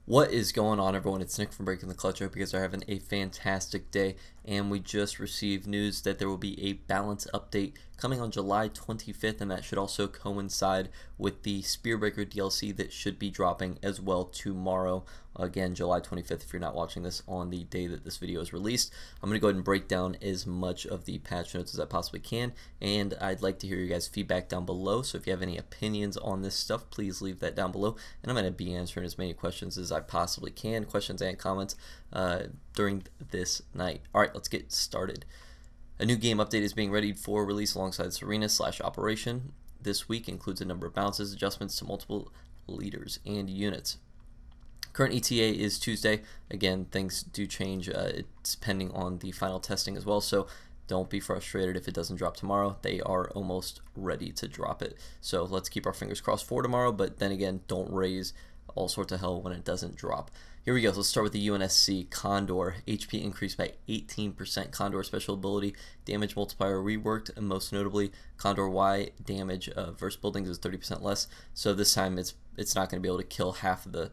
What is going on, everyone? It's Nick from Breaking the Clutch. I hope you guys are having a fantastic day. And we just received news that there will be a balance update coming on July 25th, and that should also coincide with the Spearbreaker DLC that should be dropping as well tomorrow. Again, July 25th, if you're not watching this on the day that this video is released. I'm going to go ahead and break down as much of the patch notes as I possibly can, and I'd like to hear your guys' feedback down below. So if you have any opinions on this stuff, please leave that down below, and I'm going to be answering as many questions as I possibly can, questions and comments, during this night. Alright, let's get started. A new game update is being readied for release alongside Serena/Operation. This week includes a number of bounces, adjustments to multiple leaders and units. Current ETA is Tuesday. Again, things do change. It's pending on the final testing as well, so don't be frustrated if it doesn't drop tomorrow. They are almost ready to drop it. So let's keep our fingers crossed for tomorrow, but then again, don't raise all sorts of hell when it doesn't drop. Here we go. So let's start with the UNSC Condor. HP increased by 18%. Condor special ability damage multiplier reworked, and most notably Condor Y damage versus buildings is 30% less. So this time it's not going to be able to kill half the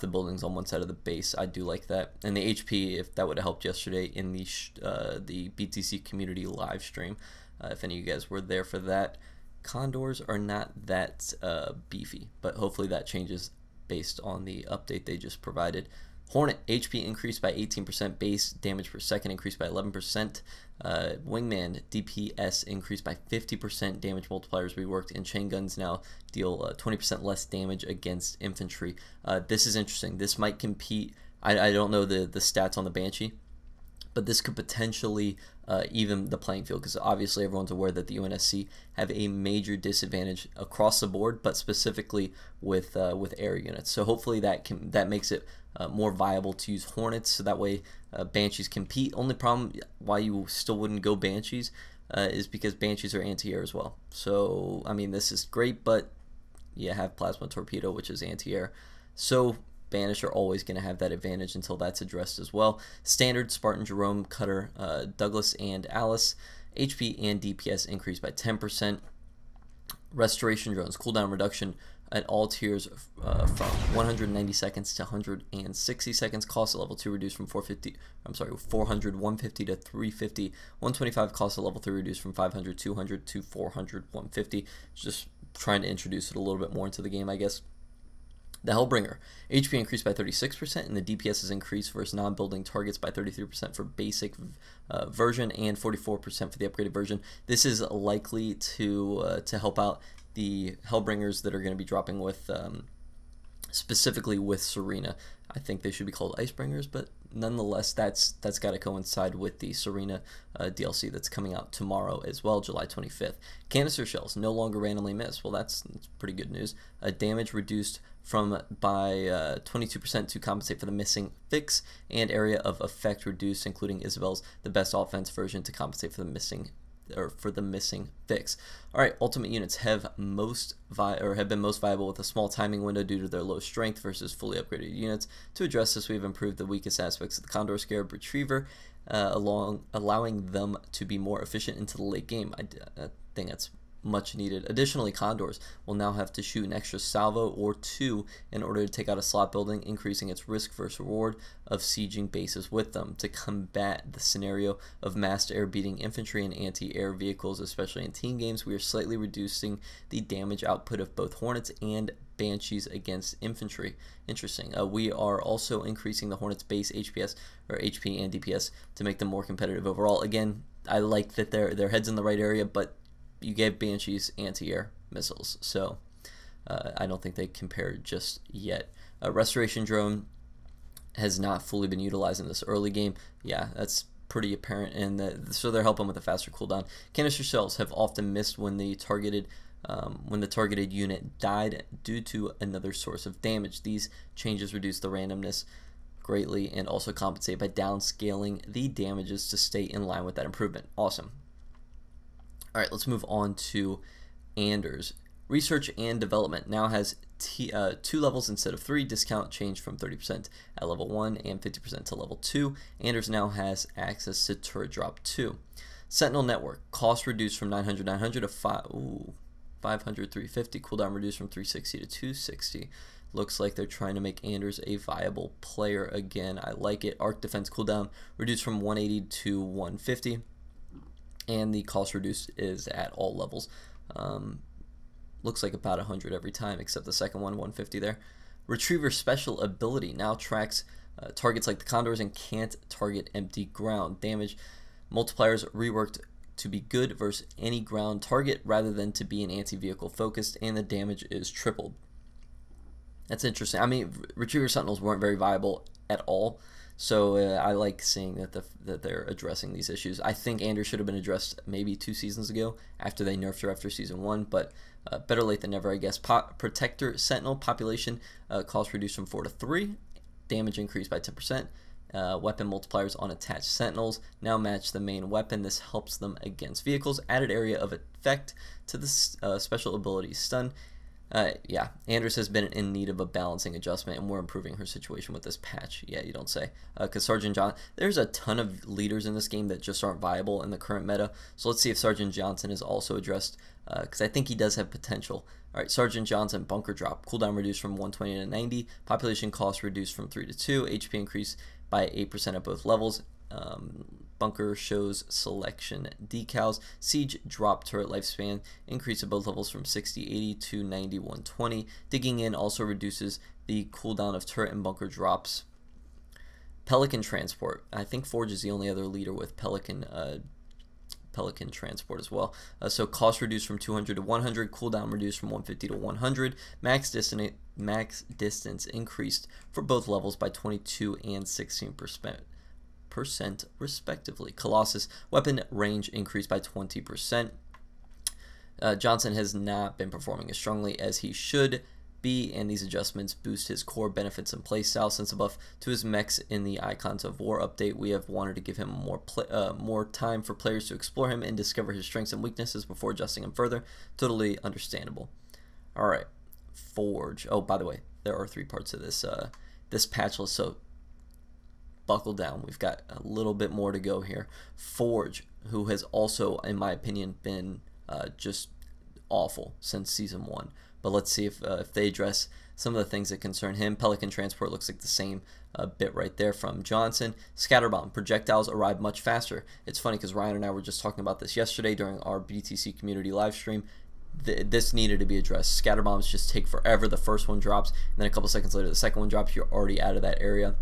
buildings on one side of the base. I do like that. And the HP, if that would have helped yesterday in the BtC community live stream, if any of you guys were there for that. Condors are not that beefy, but hopefully that changes based on the update they just provided. Hornet HP increased by 18%, base damage per second increased by 11%, Wingman DPS increased by 50%, damage multipliers reworked, and chain guns now deal 20% less damage against infantry. This is interesting. This might compete. I don't know the stats on the Banshee, but this could potentially even the playing field, because obviously everyone's aware that the UNSC have a major disadvantage across the board, but specifically with air units. So hopefully that makes it more viable to use Hornets, so that way Banshees compete. Only problem why you still wouldn't go Banshees is because Banshees are anti-air as well. So I mean, this is great, but you have Plasma Torpedo, which is anti-air. So Banish are always going to have that advantage until that's addressed as well. Standard, Spartan, Jerome, Cutter, Douglas, and Alice. HP and DPS increased by 10%. Restoration drones, cooldown reduction at all tiers from 190 seconds to 160 seconds. Cost at level 2 reduced from 400, 150 to 350. 125 cost at level 3 reduced from 500, 200 to 400, 150. Just trying to introduce it a little bit more into the game, I guess. The Hellbringer, HP increased by 36%, and the DPS is increased versus non-building targets by 33% for basic version and 44% for the upgraded version. This is likely to help out the Hellbringers that are going to be dropping with specifically with Serena. I think they should be called Icebringers, but nonetheless, that's got to coincide with the Serena DLC that's coming out tomorrow as well, July 25th. Canister shells no longer randomly miss. Well, that's pretty good news. Damage reduced by 22% to compensate for the missing fix, and area of effect reduced, including Isabel's the best offense version to compensate for the missing fix. Alright, ultimate units have been most viable with a small timing window due to their low strength versus fully upgraded units. To address this, we've improved the weakest aspects of the Condor Scarab Retriever, allowing them to be more efficient into the late game. I think that's much needed. Additionally, Condors will now have to shoot an extra salvo or two in order to take out a slot building, increasing its risk versus reward of sieging bases with them. To combat the scenario of massed air beating infantry and anti-air vehicles, especially in team games, we are slightly reducing the damage output of both Hornets and Banshees against infantry. Interesting. We are also increasing the Hornets base HPS or HP and DPS to make them more competitive overall. Again, I like that their head's in the right area, but you gave Banshees anti-air missiles, so I don't think they compare just yet. Restoration drone has not fully been utilized in this early game. Yeah, that's pretty apparent, and so they're helping with a faster cooldown. Canister shells have often missed when the targeted unit died due to another source of damage. These changes reduce the randomness greatly and also compensate by downscaling the damages to stay in line with that improvement. Awesome. Alright, let's move on to Anders. Research and Development now has 2 levels instead of 3. Discount changed from 30% at level 1 and 50% to level 2. Anders now has access to Turret Drop 2. Sentinel Network, cost reduced from 900 to 5. Ooh, 500, 350. Cooldown reduced from 360 to 260. Looks like they're trying to make Anders a viable player again. I like it. Arc defense cooldown reduced from 180 to 150. And the cost reduced is at all levels. Looks like about 100 every time, except the second one, 150 there. Retriever special ability now tracks targets like the Condors and can't target empty ground. Damage multipliers reworked to be good versus any ground target rather than to be an anti-vehicle focused, and the damage is tripled. That's interesting. I mean, Retriever Sentinels weren't very viable at all, so I like seeing that they're addressing these issues. I think Anders should have been addressed maybe 2 seasons ago after they nerfed her after season 1, but better late than never, I guess. Protector Sentinel population cost reduced from 4 to 3, damage increased by 10%. Weapon multipliers on attached sentinels now match the main weapon. This helps them against vehicles. Added area of effect to the special ability stun. Yeah, Anders has been in need of a balancing adjustment, and we're improving her situation with this patch. Yeah, you don't say. Because Sergeant John, there's a ton of leaders in this game that just aren't viable in the current meta. So let's see if Sergeant Johnson is also addressed, because I think he does have potential. All right, Sergeant Johnson, bunker drop. Cooldown reduced from 120 to 90. Population cost reduced from 3 to 2. HP increased by 8% at both levels. Bunker shows selection decals. Siege drop turret lifespan increase at both levels from 60-80 to 90-120. Digging in also reduces the cooldown of turret and bunker drops. Pelican transport. I think Forge is the only other leader with Pelican transport as well. So cost reduced from 200 to 100. Cooldown reduced from 150 to 100. Max distance increased for both levels by 22 and 16%. Respectively. Colossus weapon range increased by 20%. Johnson has not been performing as strongly as he should be, and these adjustments boost his core benefits and playstyle. Since a buff to his mechs in the Icons of War update, we have wanted to give him more time for players to explore him and discover his strengths and weaknesses before adjusting him further. Totally understandable. All right, Forge. Oh, by the way, there are 3 parts of this this patch list, so buckle down. We've got a little bit more to go here. Forge, who has also, in my opinion, been just awful since season 1. But let's see if they address some of the things that concern him. Pelican transport looks like the same bit right there from Johnson. Scatterbomb projectiles arrive much faster. It's funny because Ryan and I were just talking about this yesterday during our BTC community live stream. This needed to be addressed. Scatterbombs just take forever. The first one drops, and then a couple seconds later the second one drops. You're already out of that area.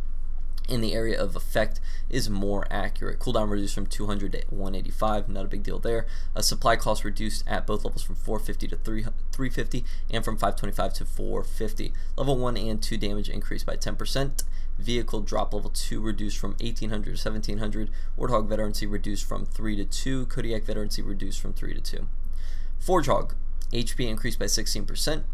In the area of effect is more accurate. Cooldown reduced from 200 to 185, not a big deal there. Supply cost reduced at both levels from 450 to 350 and from 525 to 450. Level 1 and 2 damage increased by 10%. Vehicle drop level 2 reduced from 1800 to 1700. Warthog veterancy reduced from 3 to 2. Kodiak veterancy reduced from 3 to 2. Forgehog HP increased by 16%.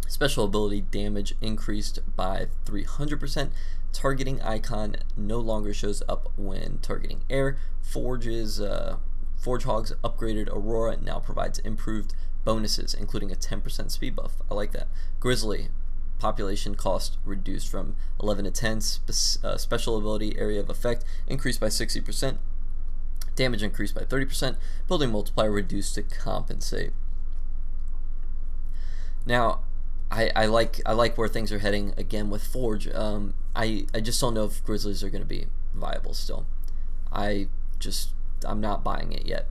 Special ability damage increased by 300%. Targeting icon no longer shows up when targeting air. Forgehog's upgraded Aurora now provides improved bonuses, including a 10% speed buff. I like that. Grizzly population cost reduced from 11 to 10. Special ability area of effect increased by 60%. Damage increased by 30%. Building multiplier reduced to compensate. Now, I like where things are heading again with Forge. I just don't know if Grizzlies are going to be viable still. I'm not buying it yet.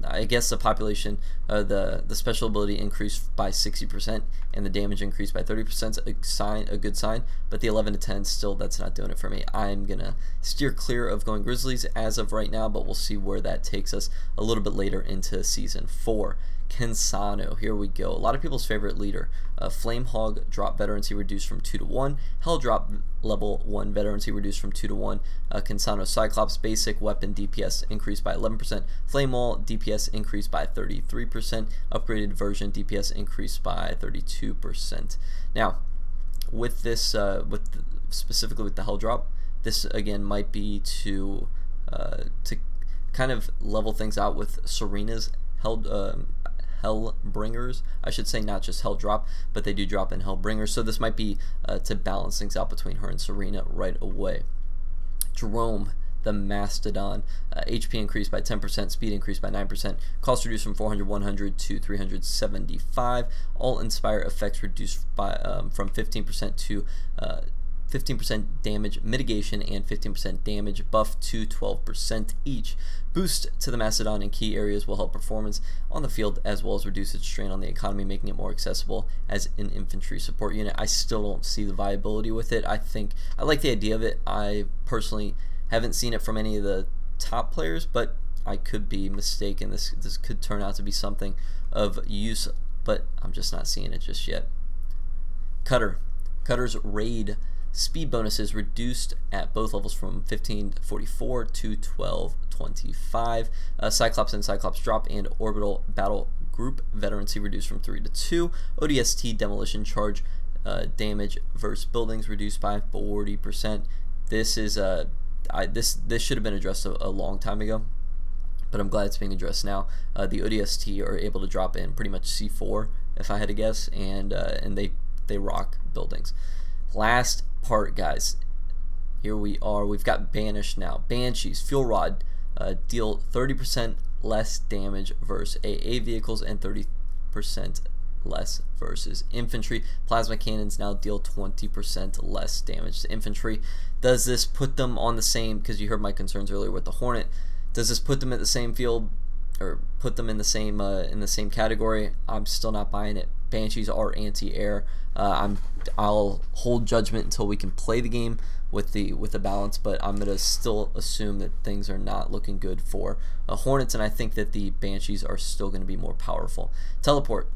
I guess the population, the special ability increased by 60% and the damage increased by 30%. A good sign. But the 11 to 10 still, that's not doing it for me. I'm gonna steer clear of going Grizzlies as of right now, but we'll see where that takes us a little bit later into season 4. Kensano, here we go. A lot of people's favorite leader. Flamehog drop veterancy reduced from 2 to 1. Hell drop level 1 veterancy reduced from 2 to 1. Kensano Cyclops basic weapon DPS increased by 11%. Flamewall DPS increased by 33%. Upgraded version DPS increased by 32%. Now, with this, specifically with the Hell drop, this again might be to kind of level things out with Serena's Hellbringers, I should say, not just Hell drop, but they do drop in Hellbringers, so this might be to balance things out between her and Serena right away. Jerome the Mastodon. HP increased by 10%, speed increased by 9%, cost reduced from 400/100 to 375. All Inspire effects reduced by from 15% to 15% damage mitigation and 15% damage buff to 12% each. Boost to the Mastodon in key areas will help performance on the field as well as reduce its strain on the economy, making it more accessible as an infantry support unit. I still don't see the viability with it. I like the idea of it. I personally haven't seen it from any of the top players, but I could be mistaken. This could turn out to be something of use, but I'm just not seeing it just yet. Cutter's raid speed bonuses reduced at both levels from 1544 to 1225. Cyclops and Cyclops drop and orbital battle group veterancy reduced from 3 to 2. ODST demolition charge damage versus buildings reduced by 40%. This is this should have been addressed a long time ago, but I'm glad it's being addressed now. The ODST are able to drop in pretty much C4 if I had to guess, and they rock buildings. Last part, guys, here we are. We've got Banished now. Banshees, Fuel Rod, deal 30% less damage versus AA vehicles and 30% less versus infantry. Plasma cannons now deal 20% less damage to infantry. Does this put them on the same, because you heard my concerns earlier with the Hornet, does this put them at the same field or put them in the same category? I'm still not buying it. Banshees are anti-air. I'll hold judgment until we can play the game with the balance, but I'm gonna still assume that things are not looking good for Hornets, and I think that the Banshees are still going to be more powerful. Teleport,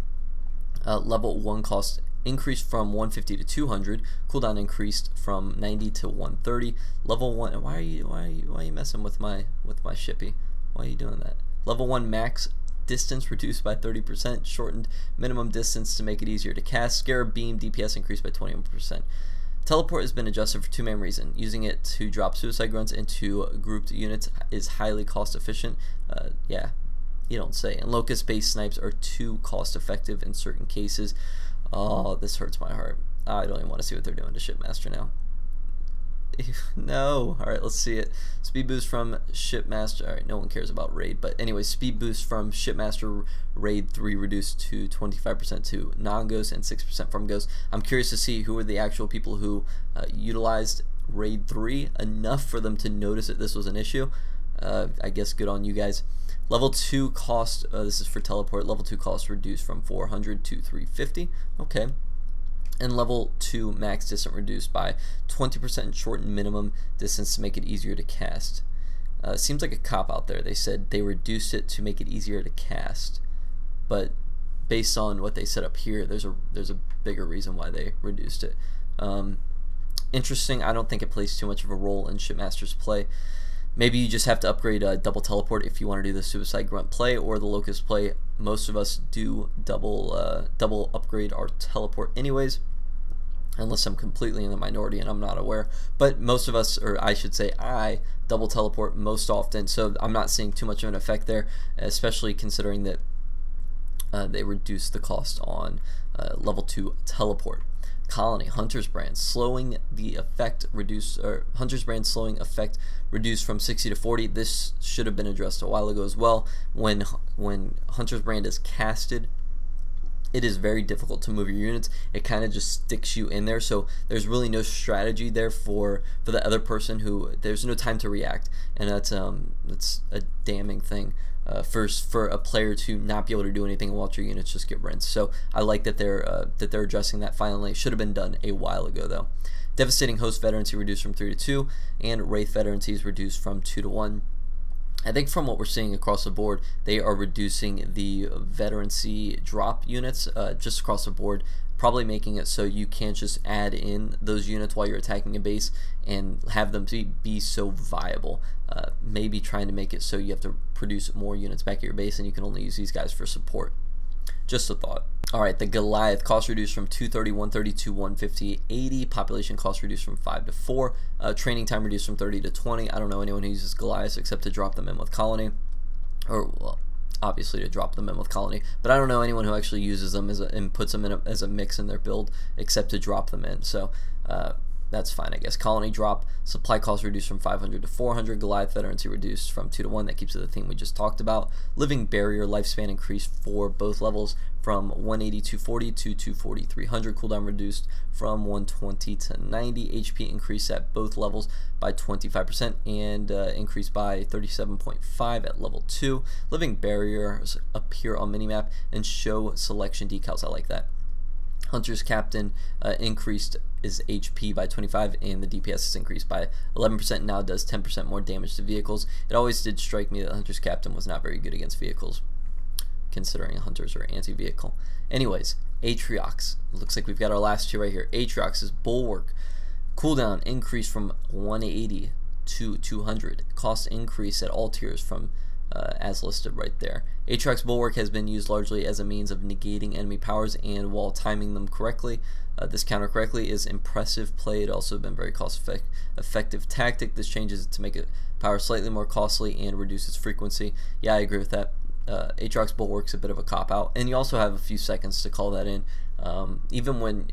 level 1 cost increased from 150 to 200. Cooldown increased from 90 to 130. Level 1. Why are you messing with my shippy? Why are you doing that? Level 1 max distance reduced by 30%, shortened minimum distance to make it easier to cast. Scarab beam DPS increased by 21%. Teleport has been adjusted for two main reasons. Using it to drop suicide grunts into grouped units is highly cost efficient. Yeah, you don't say. And locust based snipes are too cost effective in certain cases. Oh, this hurts my heart. I don't even want to see what they're doing to Shipmaster now. No. Alright, let's see it. Speed boost from Shipmaster. Alright, no one cares about Raid. But anyway, speed boost from Shipmaster Raid 3 reduced to 25% to non-Ghost and 6% from Ghost. I'm curious to see who are the actual people who utilized Raid 3 enough for them to notice that this was an issue. I guess good on you guys. Level 2 cost, this is for Teleport, level 2 cost reduced from 400 to 350. Okay. And level 2 max distance reduced by 20%, shortened minimum distance to make it easier to cast. Seems like a cop out there. They said they reduced it to make it easier to cast, but based on what they set up here, there's a bigger reason why they reduced it. Interesting. I don't think it plays too much of a role in Shipmaster's play. Maybe you just have to upgrade double teleport if you want to do the suicide grunt play or the locust play. Most of us do double upgrade our teleport anyways, unless I'm completely in the minority and I'm not aware. But most of us, or I should say I, double teleport most often, so I'm not seeing too much of an effect there, especially considering that they reduced the cost on level 2 teleport. Colony, Hunter's Brand, slowing the effect reduced, or Hunter's Brand slowing effect reduced from 60 to 40. This should have been addressed a while ago as well. When Hunter's Brand is casted, it is very difficult to move your units. It kind of just sticks you in there, so there's really no strategy there for the other person who, there's no time to react, and that's a damning thing. For a player to not be able to do anything and watch your units just get rinsed. So I like that they're addressing that finally. Should have been done a while ago though. Devastating Host veterancy reduced from 3 to 2, and Wraith veterancy is reduced from 2 to 1. I think from what we're seeing across the board, they are reducing the veterancy drop units just across the board, probably making it so you can't just add in those units while you're attacking a base and have them be so viable. Maybe trying to make it so you have to produce more units back at your base and you can only use these guys for support. Just a thought. Alright, the Goliath, cost reduced from 230, 130 to 150, 80. Population cost reduced from 5 to 4. Training time reduced from 30 to 20. I don't know anyone who uses Goliaths except to drop them in with Colony. Or, well, obviously to drop them in with Colony. But I don't know anyone who actually uses them and puts them in as a mix in their build except to drop them in. So, that's fine, I guess. Colony drop, supply cost reduced from 500 to 400, Goliath veterancy reduced from 2 to 1. That keeps it the theme we just talked about. Living barrier lifespan increased for both levels from 180 240 to 240 300. Cooldown reduced from 120 to 90. HP increased at both levels by 25% and increased by 37.5 at level 2. Living barriers appear on minimap and show selection decals. I like that. Hunter's Captain increased his HP by 25 and the DPS is increased by 11%, now does 10% more damage to vehicles. It always did strike me that Hunter's Captain was not very good against vehicles, considering hunters are anti-vehicle. Anyways, Atriox. Looks like we've got our last two right here. Atriox's Bulwark. Cooldown increased from 180 to 200. Cost increase at all tiers from as listed right there. Atriox Bulwark has been used largely as a means of negating enemy powers, and while timing them correctly, this counter correctly, is impressive play. It also been very cost-effective tactic. This changes it to make it power slightly more costly and reduce its frequency. Yeah, I agree with that. Atriox Bulwark's a bit of a cop-out, and you also have a few seconds to call that in. Even when,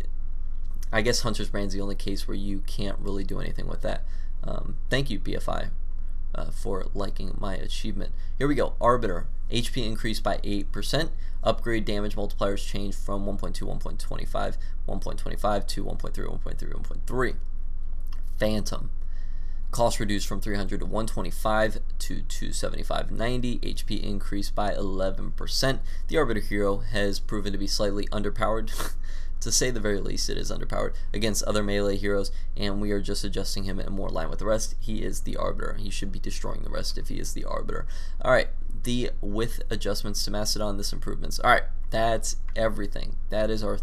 I guess Hunter's Brand's the only case where you can't really do anything with that. Thank you, BFI. For liking my achievement. Here we go. Arbiter. HP increased by 8%. Upgrade damage multipliers changed from 1.2, 1.25, 1.25 to 1.3, 1.3, 1.3. Phantom. Cost reduced from 300 to 125 to 275.90. HP increased by 11%. The Arbiter hero has proven to be slightly underpowered. To say the very least, it is underpowered against other melee heroes, and we are just adjusting him in more line with the rest. He is the Arbiter. He should be destroying the rest if he is the Arbiter. Alright, the with adjustments to Mastodon, this improvements. Alright, that's everything. That is our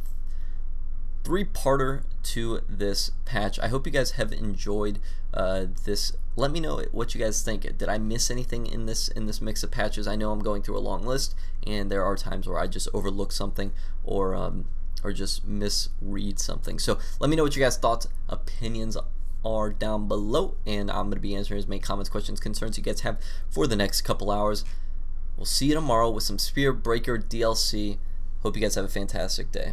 three-parter to this patch. I hope you guys have enjoyed this. Let me know what you guys think. Did I miss anything in this mix of patches? I know I'm going through a long list, and there are times where I just overlook something or just misread something. So let me know what you guys' thoughts, opinions are down below, and I'm going to be answering as many comments, questions, concerns you guys have for the next couple hours. We'll see you tomorrow with some Spear Breaker DLC. Hope you guys have a fantastic day.